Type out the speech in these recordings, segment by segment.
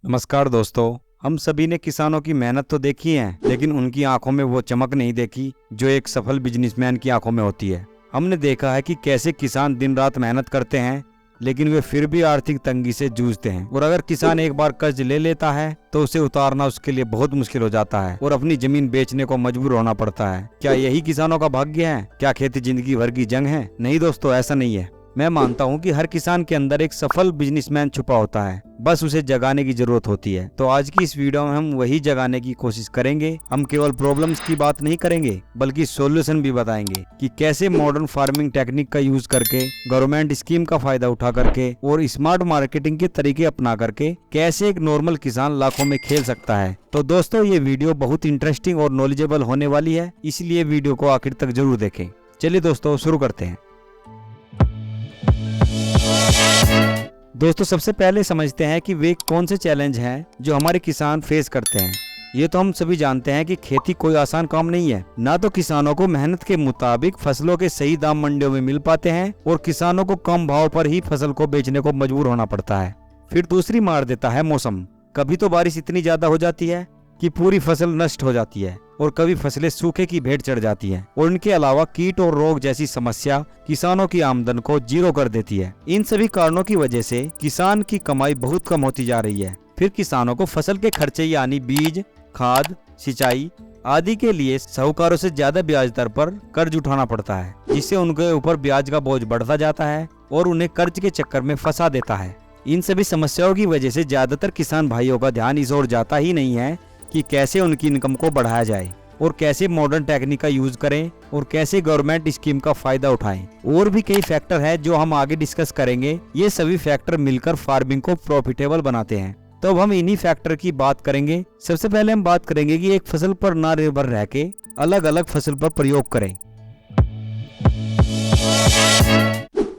नमस्कार दोस्तों। हम सभी ने किसानों की मेहनत तो देखी है, लेकिन उनकी आंखों में वो चमक नहीं देखी जो एक सफल बिजनेसमैन की आंखों में होती है। हमने देखा है कि कैसे किसान दिन रात मेहनत करते हैं, लेकिन वे फिर भी आर्थिक तंगी से जूझते हैं। और अगर किसान एक बार कर्ज ले लेता है तो उसे उतारना उसके लिए बहुत मुश्किल हो जाता है और अपनी जमीन बेचने को मजबूर होना पड़ता है। क्या यही किसानों का भाग्य है? क्या खेती जिंदगी भर की जंग है? नहीं दोस्तों, ऐसा नहीं है। मैं मानता हूँ कि हर किसान के अंदर एक सफल बिजनेसमैन छुपा होता है, बस उसे जगाने की जरूरत होती है। तो आज की इस वीडियो में हम वही जगाने की कोशिश करेंगे। हम केवल प्रॉब्लम्स की बात नहीं करेंगे, बल्कि सॉल्यूशन भी बताएंगे कि कैसे मॉडर्न फार्मिंग टेक्निक का यूज करके, गवर्नमेंट स्कीम का फायदा उठा करके और स्मार्ट मार्केटिंग के तरीके अपना करके कैसे एक नॉर्मल किसान लाखों में खेल सकता है। तो दोस्तों, ये वीडियो बहुत इंटरेस्टिंग और नॉलेजेबल होने वाली है, इसलिए वीडियो को आखिर तक जरूर देखें। चलिए दोस्तों, शुरू करते हैं। दोस्तों, सबसे पहले समझते हैं कि वे कौन से चैलेंज हैं जो हमारे किसान फेस करते हैं। ये तो हम सभी जानते हैं कि खेती कोई आसान काम नहीं है। ना तो किसानों को मेहनत के मुताबिक फसलों के सही दाम मंडियों में मिल पाते हैं और किसानों को कम भाव पर ही फसल को बेचने को मजबूर होना पड़ता है। फिर दूसरी मार देता है मौसम। कभी तो बारिश इतनी ज्यादा हो जाती है कि पूरी फसल नष्ट हो जाती है और कभी फसलें सूखे की भेंट चढ़ जाती हैं। और इनके अलावा कीट और रोग जैसी समस्या किसानों की आमदन को जीरो कर देती है। इन सभी कारणों की वजह से किसान की कमाई बहुत कम होती जा रही है। फिर किसानों को फसल के खर्चे यानी बीज, खाद, सिंचाई आदि के लिए साहूकारों से ज्यादा ब्याज दर पर कर्ज उठाना पड़ता है, जिससे उनके ऊपर ब्याज का बोझ बढ़ता जाता है और उन्हें कर्ज के चक्कर में फंसा देता है। इन सभी समस्याओं की वजह से ज्यादातर किसान भाइयों का ध्यान इस ओर जाता ही नहीं है कि कैसे उनकी इनकम को बढ़ाया जाए और कैसे मॉडर्न टेक्निक का यूज करें और कैसे गवर्नमेंट स्कीम का फायदा उठाएं। और भी कई फैक्टर है जो हम आगे डिस्कस करेंगे। ये सभी फैक्टर मिलकर फार्मिंग को प्रॉफिटेबल बनाते हैं। तो अब हम इन्हीं फैक्टर की बात करेंगे। सबसे पहले हम बात करेंगे कि एक फसल पर ना निर्भर रह के अलग अलग फसल पर प्रयोग करें।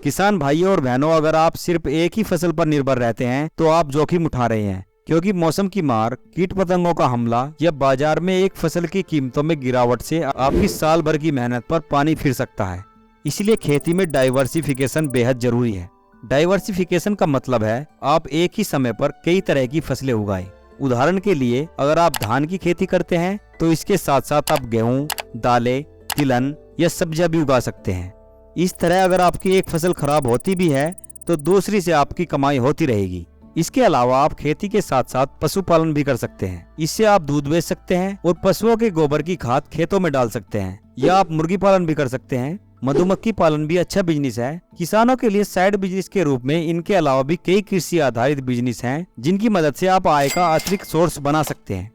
किसान भाइयों और बहनों, अगर आप सिर्फ एक ही फसल पर निर्भर रहते हैं तो आप जोखिम उठा रहे हैं, क्योंकि मौसम की मार, कीट पतंगों का हमला या बाजार में एक फसल की कीमतों में गिरावट से आपकी साल भर की मेहनत पर पानी फिर सकता है। इसलिए खेती में डाइवर्सिफिकेशन बेहद जरूरी है। डाइवर्सिफिकेशन का मतलब है आप एक ही समय पर कई तरह की फसलें उगाएं। उदाहरण के लिए, अगर आप धान की खेती करते हैं तो इसके साथ साथ आप गेहूं, दालें, तिलहन या सब्जियां भी उगा सकते हैं। इस तरह अगर आपकी एक फसल खराब होती भी है तो दूसरी से आपकी कमाई होती रहेगी। इसके अलावा आप खेती के साथ साथ पशुपालन भी कर सकते हैं। इससे आप दूध बेच सकते हैं और पशुओं के गोबर की खाद खेतों में डाल सकते हैं, या आप मुर्गी पालन भी कर सकते हैं। मधुमक्खी पालन भी अच्छा बिजनेस है। किसानों के लिए साइड बिजनेस के रूप में इनके अलावा भी कई कृषि आधारित बिजनेस हैं, जिनकी मदद से आप आय का अतिरिक्त सोर्स बना सकते हैं।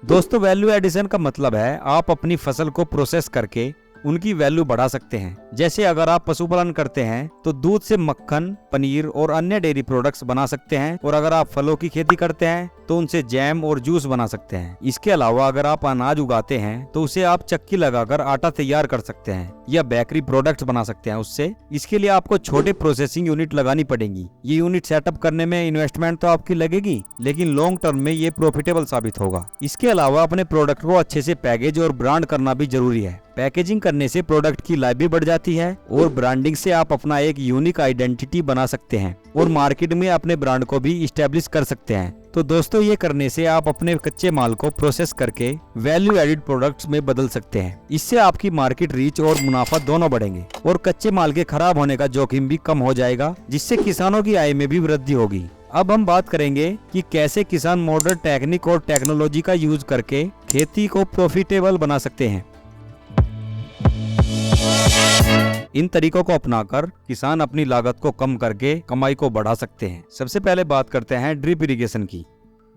दोस्तों, वैल्यू एडिशन का मतलब है आप अपनी फसल को प्रोसेस करके उनकी वैल्यू बढ़ा सकते हैं। जैसे अगर आप पशुपालन करते हैं तो दूध से मक्खन, पनीर और अन्य डेयरी प्रोडक्ट्स बना सकते हैं, और अगर आप फलों की खेती करते हैं तो उनसे जैम और जूस बना सकते हैं। इसके अलावा अगर आप अनाज उगाते हैं तो उसे आप चक्की लगाकर आटा तैयार कर सकते हैं या बेकरी प्रोडक्ट्स बना सकते हैं उससे। इसके लिए आपको छोटे प्रोसेसिंग यूनिट लगानी पड़ेंगी। ये यूनिट सेटअप करने में इन्वेस्टमेंट तो आपकी लगेगी, लेकिन लॉन्ग टर्म में ये प्रॉफिटेबल साबित होगा। इसके अलावा अपने प्रोडक्ट को अच्छे से पैकेज और ब्रांड करना भी जरूरी है। पैकेजिंग करने से प्रोडक्ट की लाइफ भी बढ़ जाती है और ब्रांडिंग से आप अपना एक यूनिक आइडेंटिटी बना सकते हैं और मार्केट में अपने ब्रांड को भी इस्टेब्लिश कर सकते हैं। तो दोस्तों, ये करने से आप अपने कच्चे माल को प्रोसेस करके वैल्यू एडिड प्रोडक्ट्स में बदल सकते हैं। इससे आपकी मार्केट रीच और मुनाफा दोनों बढ़ेंगे और कच्चे माल के खराब होने का जोखिम भी कम हो जाएगा, जिससे किसानों की आय में भी वृद्धि होगी। अब हम बात करेंगे कि कैसे किसान मॉडर्न टेक्निक और टेक्नोलॉजी का यूज करके खेती को प्रॉफिटेबल बना सकते हैं। इन तरीकों को अपनाकर किसान अपनी लागत को कम करके कमाई को बढ़ा सकते हैं। सबसे पहले बात करते हैं ड्रिप इरिगेशन की।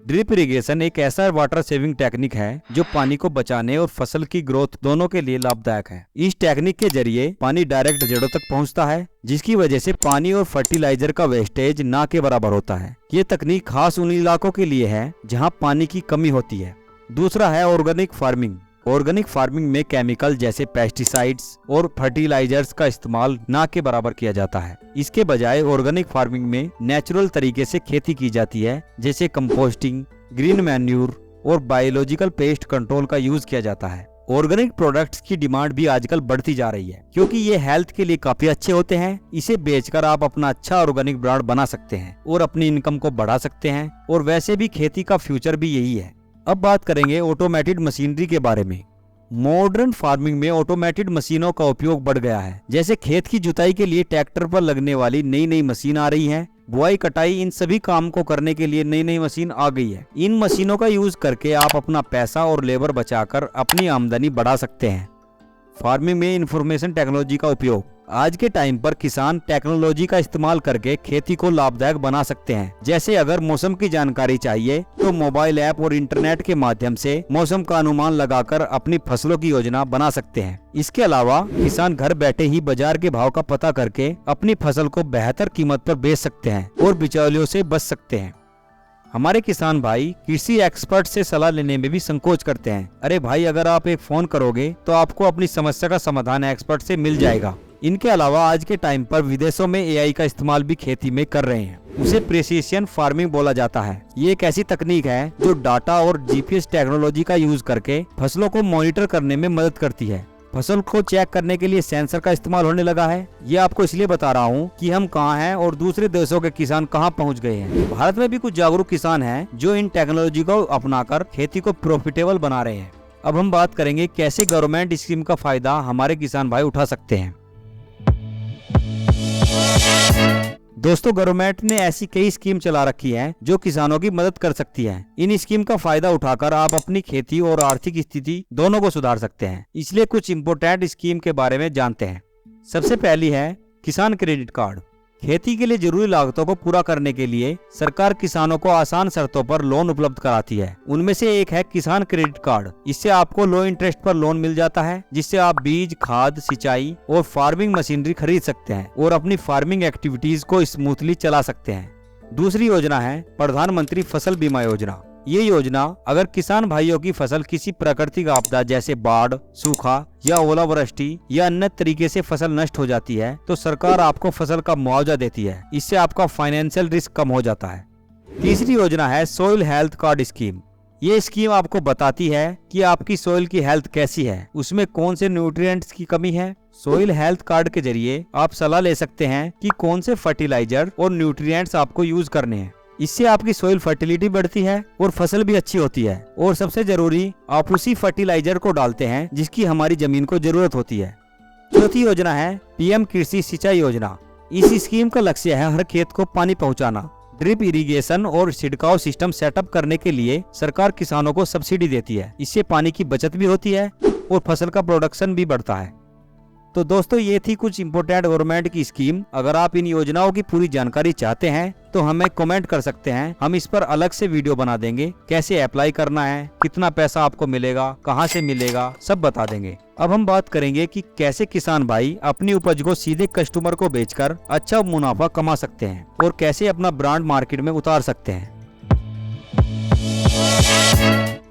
ड्रिप इरिगेशन एक ऐसा वाटर सेविंग टेक्निक है जो पानी को बचाने और फसल की ग्रोथ दोनों के लिए लाभदायक है। इस टेक्निक के जरिए पानी डायरेक्ट जड़ों तक पहुंचता है, जिसकी वजह से पानी और फर्टिलाइजर का वेस्टेज ना के बराबर होता है। ये तकनीक खास उन इलाकों के लिए है जहाँ पानी की कमी होती है। दूसरा है ऑर्गेनिक फार्मिंग। ऑर्गेनिक फार्मिंग में केमिकल जैसे पेस्टिसाइड्स और फर्टिलाइजर्स का इस्तेमाल ना के बराबर किया जाता है। इसके बजाय ऑर्गेनिक फार्मिंग में नेचुरल तरीके से खेती की जाती है, जैसे कंपोस्टिंग, ग्रीन मैन्यूर और बायोलॉजिकल पेस्ट कंट्रोल का यूज किया जाता है। ऑर्गेनिक प्रोडक्ट्स की डिमांड भी आजकल बढ़ती जा रही है क्योंकि ये हेल्थ के लिए काफी अच्छे होते हैं। इसे बेचकर आप अपना अच्छा ऑर्गेनिक ब्रांड बना सकते हैं और अपनी इनकम को बढ़ा सकते हैं, और वैसे भी खेती का फ्यूचर भी यही है। अब बात करेंगे ऑटोमेटेड मशीनरी के बारे में। मॉडर्न फार्मिंग में ऑटोमेटेड मशीनों का उपयोग बढ़ गया है। जैसे खेत की जुताई के लिए ट्रैक्टर पर लगने वाली नई नई मशीन आ रही है, बुआई कटाई इन सभी काम को करने के लिए नई नई मशीन आ गई है। इन मशीनों का यूज करके आप अपना पैसा और लेबर बचाकर अपनी आमदनी बढ़ा सकते हैं। फार्मिंग में इंफॉर्मेशन टेक्नोलॉजी का उपयोग। आज के टाइम पर किसान टेक्नोलॉजी का इस्तेमाल करके खेती को लाभदायक बना सकते हैं। जैसे अगर मौसम की जानकारी चाहिए तो मोबाइल ऐप और इंटरनेट के माध्यम से मौसम का अनुमान लगाकर अपनी फसलों की योजना बना सकते हैं। इसके अलावा किसान घर बैठे ही बाजार के भाव का पता करके अपनी फसल को बेहतर कीमत पर बेच सकते हैं और बिचौलियों से बच सकते हैं। हमारे किसान भाई कृषि एक्सपर्ट से सलाह लेने में भी संकोच करते हैं। अरे भाई, अगर आप एक फोन करोगे तो आपको अपनी समस्या का समाधान एक्सपर्ट से मिल जाएगा। इनके अलावा आज के टाइम पर विदेशों में एआई का इस्तेमाल भी खेती में कर रहे हैं। उसे प्रिसिशन फार्मिंग बोला जाता है। ये एक ऐसी तकनीक है जो डाटा और जीपीएस टेक्नोलॉजी का यूज करके फसलों को मॉनिटर करने में मदद करती है। फसल को चेक करने के लिए सेंसर का इस्तेमाल होने लगा है। ये आपको इसलिए बता रहा हूँ कि हम कहाँ हैं और दूसरे देशों के किसान कहाँ पहुँच गए हैं। भारत में भी कुछ जागरूक किसान हैं जो इन टेक्नोलॉजी को अपनाकर खेती को प्रॉफिटेबल बना रहे हैं। अब हम बात करेंगे कैसे गवर्नमेंट स्कीम का फायदा हमारे किसान भाई उठा सकते हैं। दोस्तों, गवर्नमेंट ने ऐसी कई स्कीम चला रखी है जो किसानों की मदद कर सकती है। इन स्कीम का फायदा उठाकर आप अपनी खेती और आर्थिक स्थिति दोनों को सुधार सकते हैं। इसलिए कुछ इम्पोर्टेंट स्कीम के बारे में जानते हैं। सबसे पहली है किसान क्रेडिट कार्ड। खेती के लिए जरूरी लागतों को पूरा करने के लिए सरकार किसानों को आसान शर्तों पर लोन उपलब्ध कराती है। उनमें से एक है किसान क्रेडिट कार्ड। इससे आपको लो इंटरेस्ट पर लोन मिल जाता है, जिससे आप बीज, खाद, सिंचाई और फार्मिंग मशीनरी खरीद सकते हैं और अपनी फार्मिंग एक्टिविटीज को स्मूथली चला सकते हैं। दूसरी योजना है प्रधानमंत्री फसल बीमा योजना। ये योजना अगर किसान भाइयों की फसल किसी प्राकृतिक आपदा जैसे बाढ़, सूखा या ओलावृष्टि या अन्य तरीके से फसल नष्ट हो जाती है तो सरकार आपको फसल का मुआवजा देती है। इससे आपका फाइनेंशियल रिस्क कम हो जाता है। तीसरी योजना है सॉइल हेल्थ कार्ड स्कीम। ये स्कीम आपको बताती है कि आपकी सॉइल की हेल्थ कैसी है, उसमें कौन से न्यूट्रिएंट्स की कमी है। सॉइल हेल्थ कार्ड के जरिए आप सलाह ले सकते हैं कि कौन से फर्टिलाइजर और न्यूट्रिएंट्स आपको यूज करने हैं। इससे आपकी सॉइल फर्टिलिटी बढ़ती है और फसल भी अच्छी होती है। और सबसे जरूरी, आप उसी फर्टिलाइजर को डालते हैं जिसकी हमारी जमीन को जरूरत होती है। चौथी योजना है पीएम कृषि सिंचाई योजना। इस स्कीम का लक्ष्य है हर खेत को पानी पहुंचाना। ड्रिप इरिगेशन और छिड़काव सिस्टम सेटअप करने के लिए सरकार किसानों को सब्सिडी देती है। इससे पानी की बचत भी होती है और फसल का प्रोडक्शन भी बढ़ता है। तो दोस्तों, ये थी कुछ इम्पोर्टेंट गवर्नमेंट की स्कीम। अगर आप इन योजनाओं की पूरी जानकारी चाहते हैं तो हमें कमेंट कर सकते हैं। हम इस पर अलग से वीडियो बना देंगे। कैसे अप्लाई करना है, कितना पैसा आपको मिलेगा, कहां से मिलेगा, सब बता देंगे। अब हम बात करेंगे कि कैसे किसान भाई अपनी उपज को सीधे कस्टमर को बेचकर अच्छा मुनाफा कमा सकते हैं और कैसे अपना ब्रांड मार्केट में उतार सकते हैं।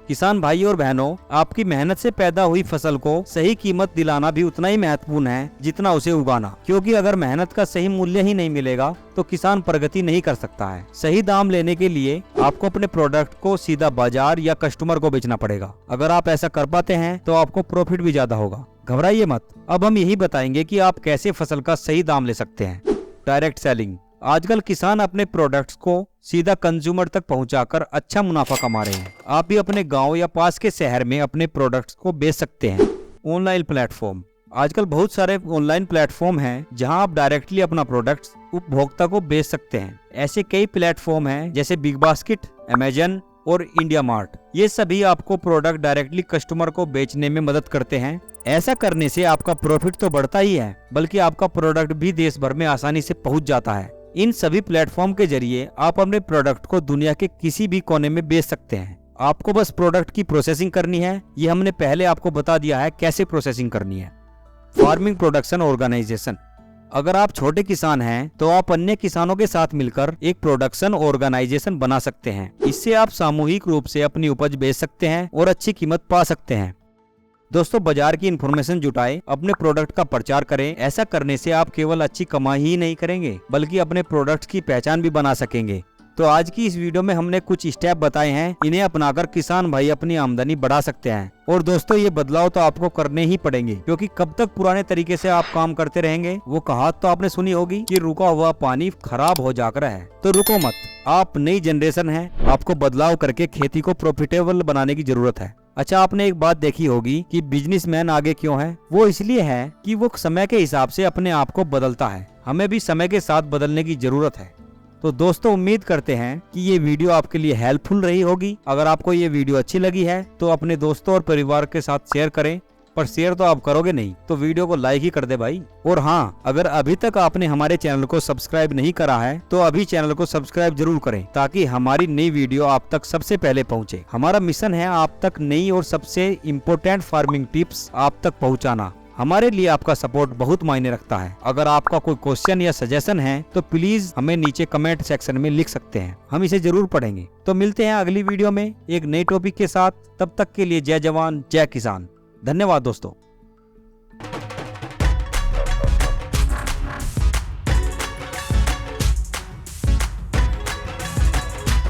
किसान भाई और बहनों, आपकी मेहनत से पैदा हुई फसल को सही कीमत दिलाना भी उतना ही महत्वपूर्ण है जितना उसे उगाना। क्योंकि अगर मेहनत का सही मूल्य ही नहीं मिलेगा तो किसान प्रगति नहीं कर सकता है। सही दाम लेने के लिए आपको अपने प्रोडक्ट को सीधा बाजार या कस्टमर को बेचना पड़ेगा। अगर आप ऐसा कर पाते हैं तो आपको प्रॉफिट भी ज्यादा होगा। घबराइए मत। अब हम यही बताएंगे कि आप कैसे फसल का सही दाम ले सकते हैं। Direct selling. आजकल किसान अपने प्रोडक्ट्स को सीधा कंज्यूमर तक पहुंचाकर अच्छा मुनाफा कमा रहे हैं। आप भी अपने गांव या पास के शहर में अपने प्रोडक्ट्स को बेच सकते हैं। Online platform. आजकल बहुत सारे ऑनलाइन प्लेटफॉर्म हैं जहां आप डायरेक्टली अपना प्रोडक्ट्स उपभोक्ता को बेच सकते हैं। ऐसे कई प्लेटफॉर्म हैं जैसे बिग बास्केट, अमेजन और इंडिया मार्ट। ये सभी आपको प्रोडक्ट डायरेक्टली कस्टमर को बेचने में मदद करते हैं। ऐसा करने से आपका प्रॉफिट तो बढ़ता ही है, बल्कि आपका प्रोडक्ट भी देश भर में आसानी से पहुंच जाता है। इन सभी प्लेटफॉर्म के जरिए आप अपने प्रोडक्ट को दुनिया के किसी भी कोने में बेच सकते हैं। आपको बस प्रोडक्ट की प्रोसेसिंग करनी है। ये हमने पहले आपको बता दिया है कैसे प्रोसेसिंग करनी है। Farming production organization. अगर आप छोटे किसान हैं तो आप अन्य किसानों के साथ मिलकर एक प्रोडक्शन ऑर्गेनाइजेशन बना सकते हैं। इससे आप सामूहिक रूप से अपनी उपज बेच सकते हैं और अच्छी कीमत पा सकते हैं। दोस्तों, बाजार की इन्फॉर्मेशन जुटाएं, अपने प्रोडक्ट का प्रचार करें। ऐसा करने से आप केवल अच्छी कमाई ही नहीं करेंगे बल्कि अपने प्रोडक्ट की पहचान भी बना सकेंगे। तो आज की इस वीडियो में हमने कुछ स्टेप बताए हैं, इन्हें अपनाकर किसान भाई अपनी आमदनी बढ़ा सकते हैं। और दोस्तों ये बदलाव तो आपको करने ही पड़ेंगे, क्योंकि कब तक पुराने तरीके से आप काम करते रहेंगे। वो कहावत तो आपने सुनी होगी कि रुका हुआ पानी खराब हो जाकर है। तो रुको मत, आप नई जनरेशन है, आपको बदलाव करके खेती को प्रॉफिटेबल बनाने की जरूरत है। अच्छा, आपने एक बात देखी होगी कि बिजनेसमैन आगे क्यों है। वो इसलिए है कि वो समय के हिसाब से अपने आप को बदलता है। हमें भी समय के साथ बदलने की जरूरत है। तो दोस्तों उम्मीद करते हैं कि ये वीडियो आपके लिए हेल्पफुल रही होगी। अगर आपको ये वीडियो अच्छी लगी है तो अपने दोस्तों और परिवार के साथ शेयर करें, पर शेयर तो आप करोगे नहीं तो वीडियो को लाइक ही कर दे भाई। और हाँ, अगर अभी तक आपने हमारे चैनल को सब्सक्राइब नहीं करा है तो अभी चैनल को सब्सक्राइब जरूर करें, ताकि हमारी नई वीडियो आप तक सबसे पहले पहुँचे। हमारा मिशन है आप तक नई और सबसे इम्पोर्टेंट फार्मिंग टिप्स आप तक पहुँचाना। हमारे लिए आपका सपोर्ट बहुत मायने रखता है। अगर आपका कोई क्वेश्चन या सजेशन है तो प्लीज हमें नीचे कमेंट सेक्शन में लिख सकते हैं, हम इसे जरूर पढ़ेंगे। तो मिलते हैं अगली वीडियो में एक नई टॉपिक के साथ। तब तक के लिए जय जवान जय किसान। धन्यवाद दोस्तों।